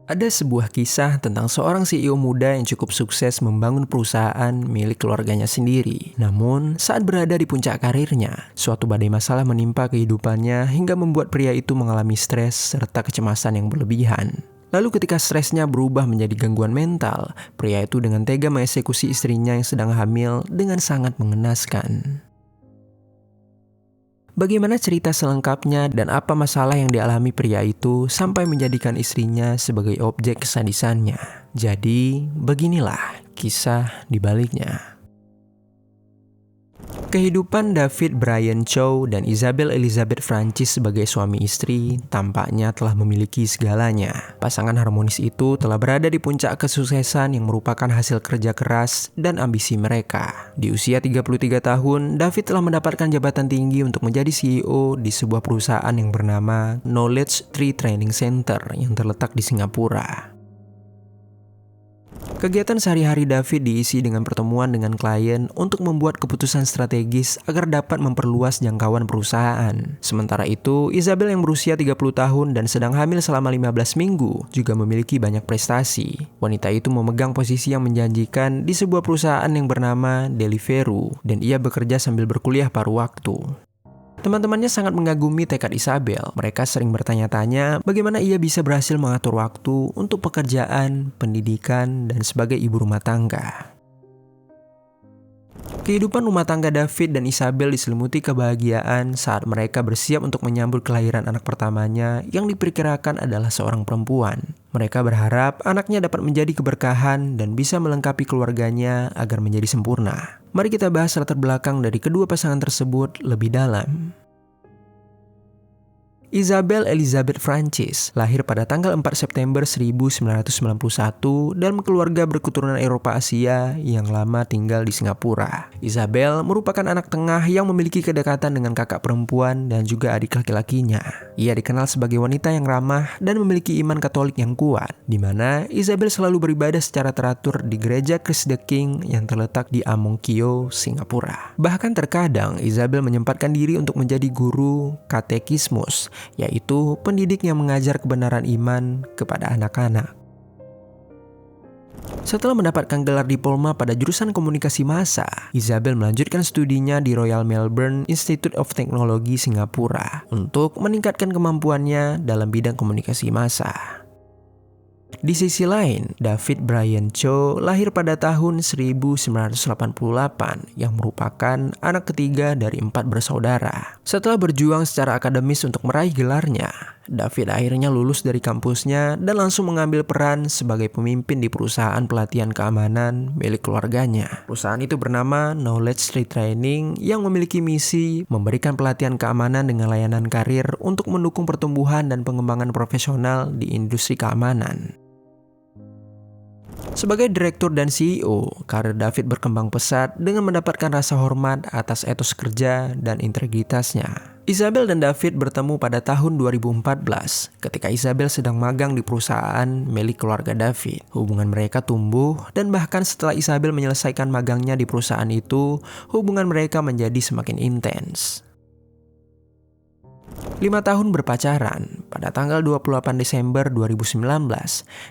Ada sebuah kisah tentang seorang CEO muda yang cukup sukses membangun perusahaan milik keluarganya sendiri. Namun, saat berada di puncak karirnya, suatu badai masalah menimpa kehidupannya hingga membuat pria itu mengalami stres serta kecemasan yang berlebihan. Lalu ketika stresnya berubah menjadi gangguan mental, pria itu dengan tega mengeksekusi istrinya yang sedang hamil dengan sangat mengenaskan. Bagaimana cerita selengkapnya dan apa masalah yang dialami pria itu sampai menjadikan istrinya sebagai objek kesadisannya? Jadi, beginilah kisah di baliknya. Kehidupan David Brian Chow dan Isabel Elizabeth Francis sebagai suami istri tampaknya telah memiliki segalanya. Pasangan harmonis itu telah berada di puncak kesuksesan yang merupakan hasil kerja keras dan ambisi mereka. Di usia 33 tahun, David telah mendapatkan jabatan tinggi untuk menjadi CEO di sebuah perusahaan yang bernama Knowledge Tree Training Center yang terletak di Singapura. Kegiatan sehari-hari David diisi dengan pertemuan dengan klien untuk membuat keputusan strategis agar dapat memperluas jangkauan perusahaan. Sementara itu, Isabel yang berusia 30 tahun dan sedang hamil selama 15 minggu juga memiliki banyak prestasi. Wanita itu memegang posisi yang menjanjikan di sebuah perusahaan yang bernama Deliveroo dan ia bekerja sambil berkuliah paruh waktu. Teman-temannya sangat mengagumi tekad Isabel. Mereka sering bertanya-tanya bagaimana ia bisa berhasil mengatur waktu untuk pekerjaan, pendidikan, dan sebagai ibu rumah tangga. Kehidupan rumah tangga David dan Isabel diselimuti kebahagiaan saat mereka bersiap untuk menyambut kelahiran anak pertamanya yang diperkirakan adalah seorang perempuan. Mereka berharap anaknya dapat menjadi keberkahan dan bisa melengkapi keluarganya agar menjadi sempurna. Mari kita bahas latar belakang dari kedua pasangan tersebut lebih dalam. Isabel Elizabeth Francis lahir pada tanggal 4 September 1991 dalam keluarga berketurunan Eropa Asia yang lama tinggal di Singapura. Isabel merupakan anak tengah yang memiliki kedekatan dengan kakak perempuan dan juga adik laki-lakinya. Ia dikenal sebagai wanita yang ramah dan memiliki iman Katolik yang kuat, di mana Isabel selalu beribadah secara teratur di gereja Christ the King yang terletak di Amon Kio, Singapura. Bahkan terkadang Isabel menyempatkan diri untuk menjadi guru katekismus, yaitu pendidik yang mengajar kebenaran iman kepada anak-anak. Setelah mendapatkan gelar diploma pada jurusan komunikasi massa, Isabel melanjutkan studinya di Royal Melbourne Institute of Technology Singapura untuk meningkatkan kemampuannya dalam bidang komunikasi massa. Di sisi lain, David Brian Chow lahir pada tahun 1988 yang merupakan anak ketiga dari 4 bersaudara. Setelah berjuang secara akademis untuk meraih gelarnya, David akhirnya lulus dari kampusnya dan langsung mengambil peran sebagai pemimpin di perusahaan pelatihan keamanan milik keluarganya. Perusahaan itu bernama Knowledge Tree Training yang memiliki misi memberikan pelatihan keamanan dengan layanan karir untuk mendukung pertumbuhan dan pengembangan profesional di industri keamanan. Sebagai direktur dan CEO, karir David berkembang pesat dengan mendapatkan rasa hormat atas etos kerja dan integritasnya. Isabel dan David bertemu pada tahun 2014 ketika Isabel sedang magang di perusahaan milik keluarga David. Hubungan mereka tumbuh dan bahkan setelah Isabel menyelesaikan magangnya di perusahaan itu, hubungan mereka menjadi semakin intens. 5 tahun berpacaran, pada tanggal 28 Desember 2019,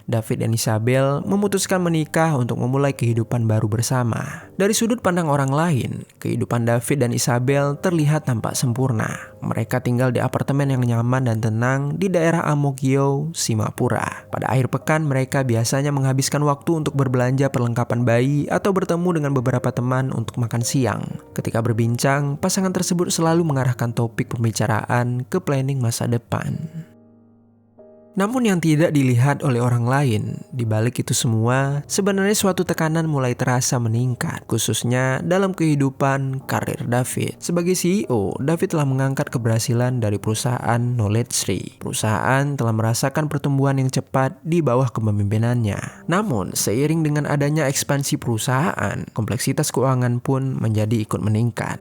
David dan Isabel memutuskan menikah untuk memulai kehidupan baru bersama. Dari sudut pandang orang lain, kehidupan David dan Isabel terlihat tampak sempurna. Mereka tinggal di apartemen yang nyaman dan tenang di daerah Amon Kio, Singapura. Pada akhir pekan, mereka biasanya menghabiskan waktu untuk berbelanja perlengkapan bayi atau bertemu dengan beberapa teman untuk makan siang. Ketika berbincang, pasangan tersebut selalu mengarahkan topik pembicaraan ke planning masa depan. Namun yang tidak dilihat oleh orang lain, di balik itu semua, sebenarnya suatu tekanan mulai terasa meningkat, khususnya dalam kehidupan karir David. Sebagai CEO, David telah mengangkat keberhasilan dari perusahaan Knowledge Tree. Perusahaan telah merasakan pertumbuhan yang cepat di bawah kepemimpinannya. Namun, seiring dengan adanya ekspansi perusahaan, kompleksitas keuangan pun menjadi ikut meningkat.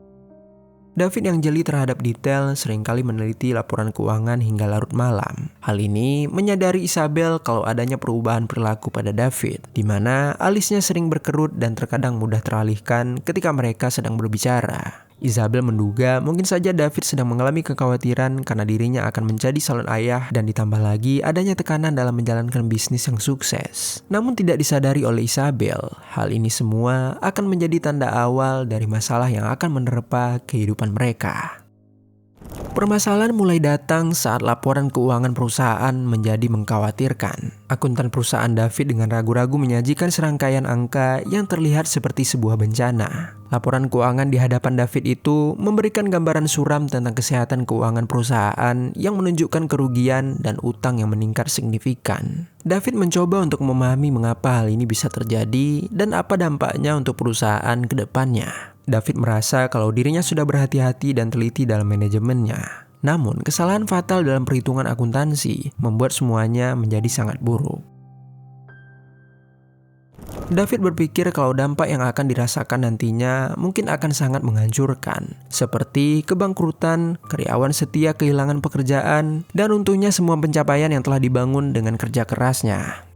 David yang jeli terhadap detail seringkali meneliti laporan keuangan hingga larut malam. Hal ini menyadari Isabel kalau adanya perubahan perilaku pada David, di mana alisnya sering berkerut dan terkadang mudah teralihkan ketika mereka sedang berbicara. Isabel menduga mungkin saja David sedang mengalami kekhawatiran karena dirinya akan menjadi calon ayah dan ditambah lagi adanya tekanan dalam menjalankan bisnis yang sukses. Namun tidak disadari oleh Isabel, hal ini semua akan menjadi tanda awal dari masalah yang akan menerpa kehidupan mereka. Permasalahan mulai datang saat laporan keuangan perusahaan menjadi mengkhawatirkan. Akuntan perusahaan David dengan ragu-ragu menyajikan serangkaian angka yang terlihat seperti sebuah bencana. Laporan keuangan di hadapan David itu memberikan gambaran suram tentang kesehatan keuangan perusahaan yang menunjukkan kerugian dan utang yang meningkat signifikan. David mencoba untuk memahami mengapa hal ini bisa terjadi dan apa dampaknya untuk perusahaan ke depannya. David merasa kalau dirinya sudah berhati-hati dan teliti dalam manajemennya. Namun, kesalahan fatal dalam perhitungan akuntansi membuat semuanya menjadi sangat buruk. David berpikir kalau dampak yang akan dirasakan nantinya mungkin akan sangat menghancurkan, seperti kebangkrutan, karyawan setia kehilangan pekerjaan, dan untungnya semua pencapaian yang telah dibangun dengan kerja kerasnya.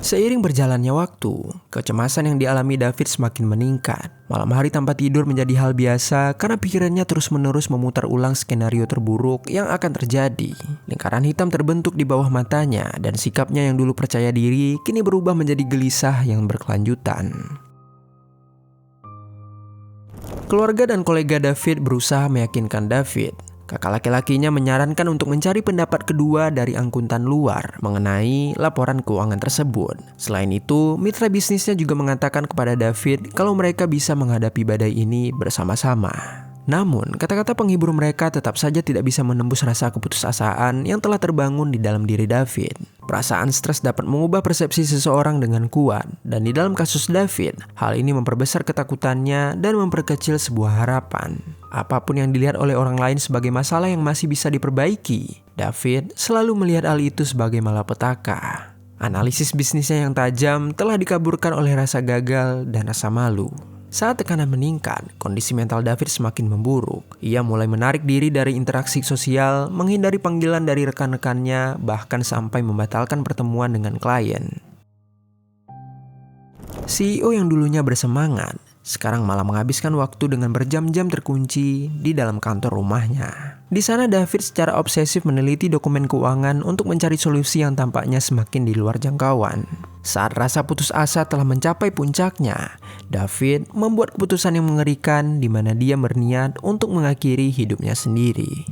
Seiring berjalannya waktu, kecemasan yang dialami David semakin meningkat. Malam hari tanpa tidur menjadi hal biasa karena pikirannya terus-menerus memutar ulang skenario terburuk yang akan terjadi. Lingkaran hitam terbentuk di bawah matanya dan sikapnya yang dulu percaya diri kini berubah menjadi gelisah yang berkelanjutan. Keluarga dan kolega David berusaha meyakinkan David. Kakak laki-lakinya menyarankan untuk mencari pendapat kedua dari akuntan luar mengenai laporan keuangan tersebut. Selain itu, mitra bisnisnya juga mengatakan kepada David kalau mereka bisa menghadapi badai ini bersama-sama. Namun, kata-kata penghibur mereka tetap saja tidak bisa menembus rasa keputusasaan yang telah terbangun di dalam diri David. Perasaan stres dapat mengubah persepsi seseorang dengan kuat, dan di dalam kasus David, hal ini memperbesar ketakutannya dan memperkecil sebuah harapan. Apapun yang dilihat oleh orang lain sebagai masalah yang masih bisa diperbaiki, David selalu melihat hal itu sebagai malapetaka. Analisis bisnisnya yang tajam telah dikaburkan oleh rasa gagal dan rasa malu. Saat tekanan meningkat, kondisi mental David semakin memburuk. Ia mulai menarik diri dari interaksi sosial, menghindari panggilan dari rekan-rekannya, bahkan sampai membatalkan pertemuan dengan klien. CEO yang dulunya bersemangat, sekarang malah menghabiskan waktu dengan berjam-jam terkunci di dalam kantor rumahnya. Di sana David secara obsesif meneliti dokumen keuangan untuk mencari solusi yang tampaknya semakin di luar jangkauan. Saat rasa putus asa telah mencapai puncaknya, David membuat keputusan yang mengerikan di mana dia berniat untuk mengakhiri hidupnya sendiri.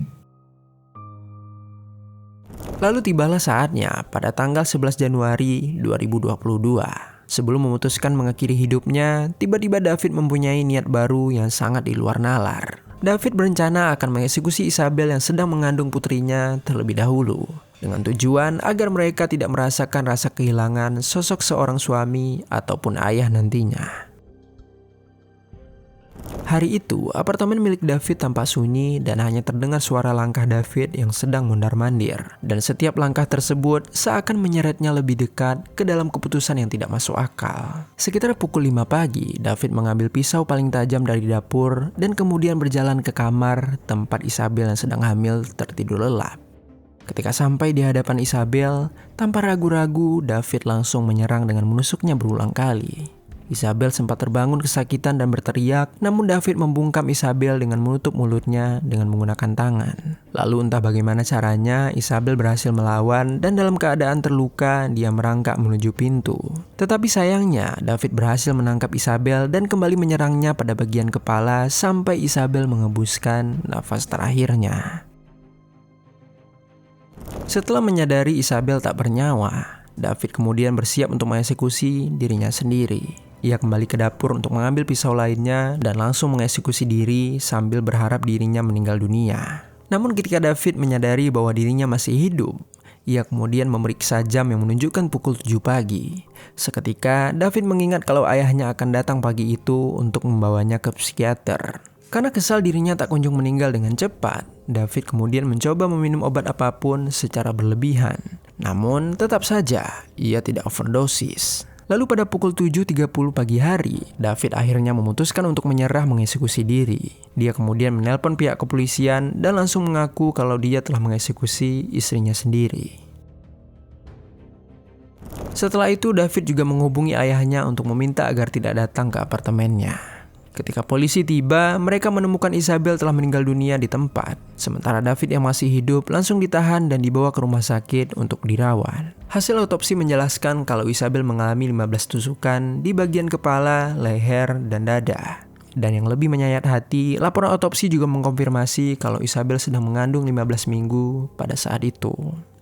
Lalu tibalah saatnya pada tanggal 11 Januari 2022. Sebelum memutuskan mengakhiri hidupnya, tiba-tiba David mempunyai niat baru yang sangat di luar nalar. David berencana akan mengeksekusi Isabel yang sedang mengandung putrinya terlebih dahulu, dengan tujuan agar mereka tidak merasakan rasa kehilangan sosok seorang suami ataupun ayah nantinya. Hari itu, apartemen milik David tampak sunyi dan hanya terdengar suara langkah David yang sedang mondar-mandir. Dan setiap langkah tersebut seakan menyeretnya lebih dekat ke dalam keputusan yang tidak masuk akal. Sekitar pukul 5 pagi, David mengambil pisau paling tajam dari dapur dan kemudian berjalan ke kamar tempat Isabel yang sedang hamil tertidur lelap. Ketika sampai di hadapan Isabel, tanpa ragu-ragu, David langsung menyerang dengan menusuknya berulang kali. Isabel sempat terbangun kesakitan dan berteriak, namun David membungkam Isabel dengan menutup mulutnya dengan menggunakan tangan. Lalu entah bagaimana caranya, Isabel berhasil melawan dan dalam keadaan terluka, dia merangkak menuju pintu. Tetapi sayangnya, David berhasil menangkap Isabel dan kembali menyerangnya pada bagian kepala sampai Isabel menghembuskan nafas terakhirnya. Setelah menyadari Isabel tak bernyawa, David kemudian bersiap untuk mengeksekusi dirinya sendiri. Ia kembali ke dapur untuk mengambil pisau lainnya dan langsung mengeksekusi diri sambil berharap dirinya meninggal dunia. Namun ketika David menyadari bahwa dirinya masih hidup, ia kemudian memeriksa jam yang menunjukkan pukul 7 pagi. Seketika David mengingat kalau ayahnya akan datang pagi itu untuk membawanya ke psikiater. Karena kesal dirinya tak kunjung meninggal dengan cepat, David kemudian mencoba meminum obat apapun secara berlebihan. Namun tetap saja ia tidak overdosis. Lalu pada pukul 7.30 pagi hari, David akhirnya memutuskan untuk menyerah mengeksekusi diri. Dia kemudian menelpon pihak kepolisian dan langsung mengaku kalau dia telah mengeksekusi istrinya sendiri. Setelah itu, David juga menghubungi ayahnya untuk meminta agar tidak datang ke apartemennya. Ketika polisi tiba, mereka menemukan Isabel telah meninggal dunia di tempat. Sementara David yang masih hidup langsung ditahan dan dibawa ke rumah sakit untuk dirawat. Hasil otopsi menjelaskan kalau Isabel mengalami 15 tusukan di bagian kepala, leher, dan dada. Dan yang lebih menyayat hati, laporan otopsi juga mengkonfirmasi kalau Isabel sedang mengandung 15 minggu pada saat itu.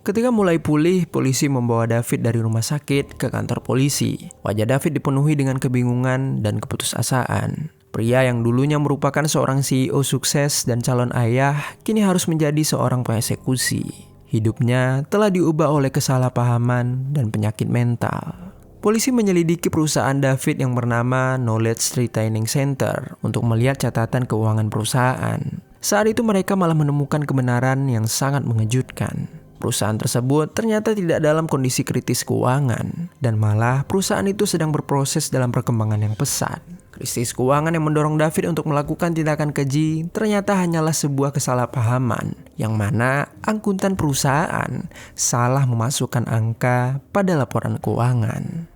Ketika mulai pulih, polisi membawa David dari rumah sakit ke kantor polisi. Wajah David dipenuhi dengan kebingungan dan keputusasaan. Pria yang dulunya merupakan seorang CEO sukses dan calon ayah, kini harus menjadi seorang pengeksekusi. Hidupnya telah diubah oleh kesalahpahaman dan penyakit mental. Polisi menyelidiki perusahaan David yang bernama Knowledge Retaining Center untuk melihat catatan keuangan perusahaan. Saat itu mereka malah menemukan kebenaran yang sangat mengejutkan. Perusahaan tersebut ternyata tidak dalam kondisi kritis keuangan, dan malah perusahaan itu sedang berproses dalam perkembangan yang pesat. Krisis keuangan yang mendorong David untuk melakukan tindakan keji ternyata hanyalah sebuah kesalahpahaman, yang mana akuntan perusahaan salah memasukkan angka pada laporan keuangan.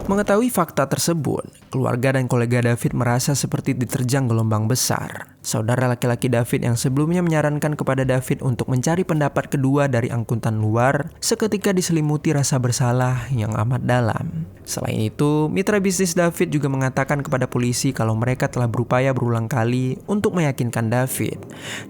Mengetahui fakta tersebut, keluarga dan kolega David merasa seperti diterjang gelombang besar. Saudara laki-laki David yang sebelumnya menyarankan kepada David untuk mencari pendapat kedua dari akuntan luar, seketika diselimuti rasa bersalah yang amat dalam. Selain itu, mitra bisnis David juga mengatakan kepada polisi kalau mereka telah berupaya berulang kali untuk meyakinkan David.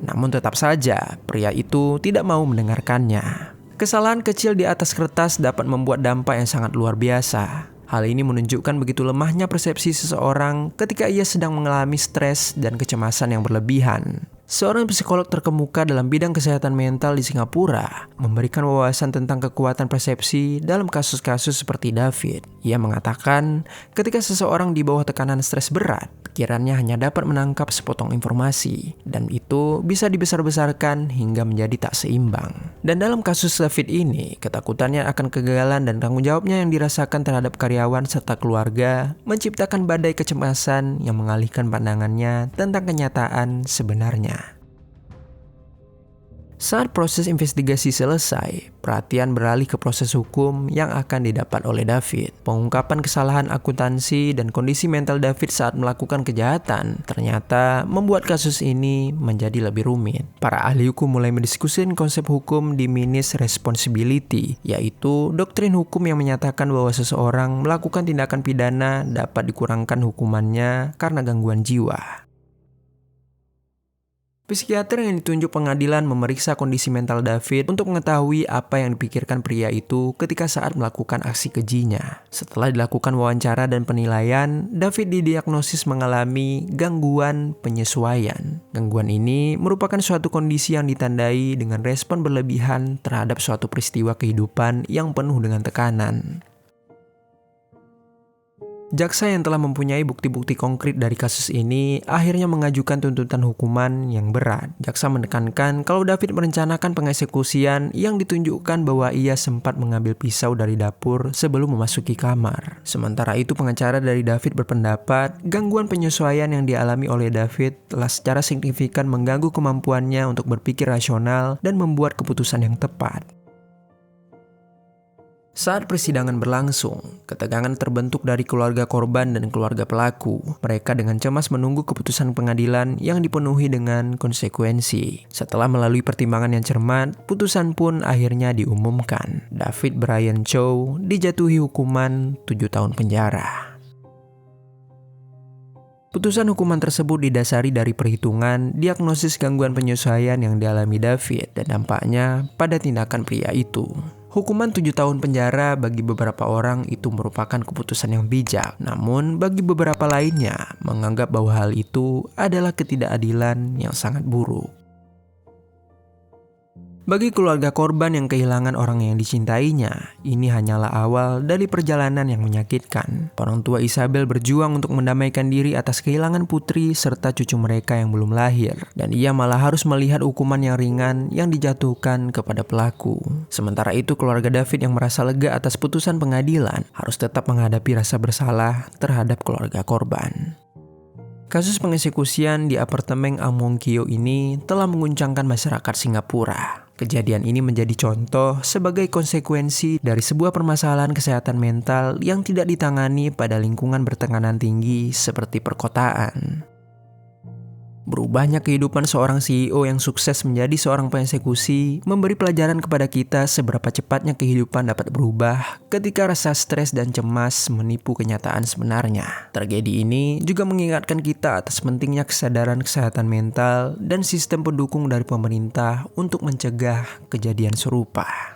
Namun tetap saja, pria itu tidak mau mendengarkannya. Kesalahan kecil di atas kertas dapat membuat dampak yang sangat luar biasa. Hal ini menunjukkan begitu lemahnya persepsi seseorang ketika ia sedang mengalami stres dan kecemasan yang berlebihan. Seorang psikolog terkemuka dalam bidang kesehatan mental di Singapura memberikan wawasan tentang kekuatan persepsi dalam kasus-kasus seperti David. Ia mengatakan, ketika seseorang di bawah tekanan stres berat, pikirannya hanya dapat menangkap sepotong informasi, dan itu bisa dibesar-besarkan hingga menjadi tak seimbang. Dan dalam kasus David ini, ketakutannya akan kegagalan dan tanggung jawabnya yang dirasakan terhadap karyawan serta keluarga menciptakan badai kecemasan yang mengalihkan pandangannya tentang kenyataan sebenarnya. Saat proses investigasi selesai, perhatian beralih ke proses hukum yang akan didapat oleh David. Pengungkapan kesalahan akuntansi dan kondisi mental David saat melakukan kejahatan ternyata membuat kasus ini menjadi lebih rumit. Para ahli hukum mulai mendiskusikan konsep hukum diminished responsibility, yaitu doktrin hukum yang menyatakan bahwa seseorang melakukan tindakan pidana dapat dikurangkan hukumannya karena gangguan jiwa. Psikiater yang ditunjuk pengadilan memeriksa kondisi mental David untuk mengetahui apa yang dipikirkan pria itu ketika saat melakukan aksi kejinya. Setelah dilakukan wawancara dan penilaian, David didiagnosis mengalami gangguan penyesuaian. Gangguan ini merupakan suatu kondisi yang ditandai dengan respon berlebihan terhadap suatu peristiwa kehidupan yang penuh dengan tekanan. Jaksa yang telah mempunyai bukti-bukti konkret dari kasus ini akhirnya mengajukan tuntutan hukuman yang berat. Jaksa menekankan kalau David merencanakan pengeksekusian yang ditunjukkan bahwa ia sempat mengambil pisau dari dapur sebelum memasuki kamar. Sementara itu pengacara dari David berpendapat gangguan penyesuaian yang dialami oleh David telah secara signifikan mengganggu kemampuannya untuk berpikir rasional dan membuat keputusan yang tepat. Saat persidangan berlangsung, ketegangan terbentuk dari keluarga korban dan keluarga pelaku. Mereka dengan cemas menunggu keputusan pengadilan yang dipenuhi dengan konsekuensi. Setelah melalui pertimbangan yang cermat, putusan pun akhirnya diumumkan. David Brian Chow dijatuhi hukuman 7 tahun penjara. Putusan hukuman tersebut didasari dari perhitungan diagnosis gangguan penyesuaian yang dialami David dan dampaknya pada tindakan pria itu. Hukuman 7 tahun penjara bagi beberapa orang itu merupakan keputusan yang bijak. Namun bagi beberapa lainnya menganggap bahwa hal itu adalah ketidakadilan yang sangat buruk. Bagi keluarga korban yang kehilangan orang yang dicintainya, ini hanyalah awal dari perjalanan yang menyakitkan. Orang tua Isabel berjuang untuk mendamaikan diri atas kehilangan putri serta cucu mereka yang belum lahir. Dan ia malah harus melihat hukuman yang ringan yang dijatuhkan kepada pelaku. Sementara itu keluarga David yang merasa lega atas putusan pengadilan harus tetap menghadapi rasa bersalah terhadap keluarga korban. Kasus pengeksekusian di apartemen Ang Mo Kio ini telah mengguncangkan masyarakat Singapura. Kejadian ini menjadi contoh sebagai konsekuensi dari sebuah permasalahan kesehatan mental yang tidak ditangani pada lingkungan bertekanan tinggi seperti perkotaan. Berubahnya kehidupan seorang CEO yang sukses menjadi seorang pengeksekusi memberi pelajaran kepada kita seberapa cepatnya kehidupan dapat berubah ketika rasa stres dan cemas menipu kenyataan sebenarnya. Tragedi ini juga mengingatkan kita atas pentingnya kesadaran kesehatan mental dan sistem pendukung dari pemerintah untuk mencegah kejadian serupa.